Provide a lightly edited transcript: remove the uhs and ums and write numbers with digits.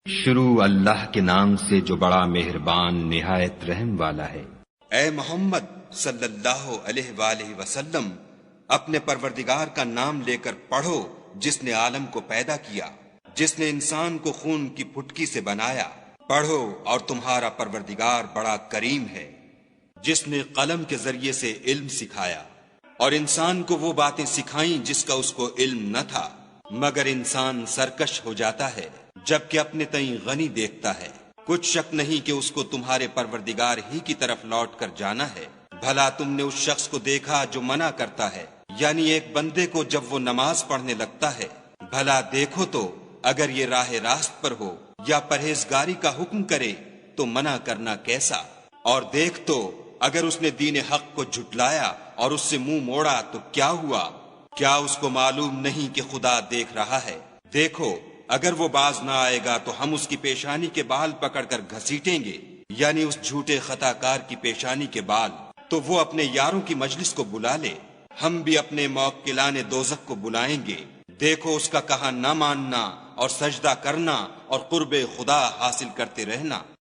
شروع اللہ کے نام سے جو بڑا مہربان نہایت رحم والا ہے۔ اے محمد صلی اللہ علیہ وآلہ وسلم، اپنے پروردگار کا نام لے کر پڑھو جس نے عالم کو پیدا کیا، جس نے انسان کو خون کی پھٹکی سے بنایا۔ پڑھو اور تمہارا پروردگار بڑا کریم ہے، جس نے قلم کے ذریعے سے علم سکھایا اور انسان کو وہ باتیں سکھائیں جس کا اس کو علم نہ تھا، مگر انسان سرکش ہو جاتا ہے جبکہ اپنے تئیں غنی دیکھتا ہے۔ کچھ شک نہیں کہ اس کو تمہارے پروردگار ہی کی طرف لوٹ کر جانا ہے۔ بھلا تم نے اس شخص کو دیکھا جو منع کرتا ہے، یعنی ایک بندے کو جب وہ نماز پڑھنے لگتا ہے؟ بھلا دیکھو تو اگر یہ راہ راست پر ہو یا پرہیزگاری کا حکم کرے تو منع کرنا کیسا؟ اور دیکھ تو اگر اس نے دین حق کو جھٹلایا اور اس سے منہ موڑا تو کیا ہوا؟ کیا اس کو معلوم نہیں کہ خدا دیکھ رہا ہے؟ دیکھو اگر وہ باز نہ آئے گا تو ہم اس کی پیشانی کے بال پکڑ کر گھسیٹیں گے، یعنی اس جھوٹے خطا کار کی پیشانی کے بال۔ تو وہ اپنے یاروں کی مجلس کو بلا لے، ہم بھی اپنے موکلان دوزخ کو بلائیں گے۔ دیکھو اس کا کہا نہ ماننا اور سجدہ کرنا اور قرب خدا حاصل کرتے رہنا۔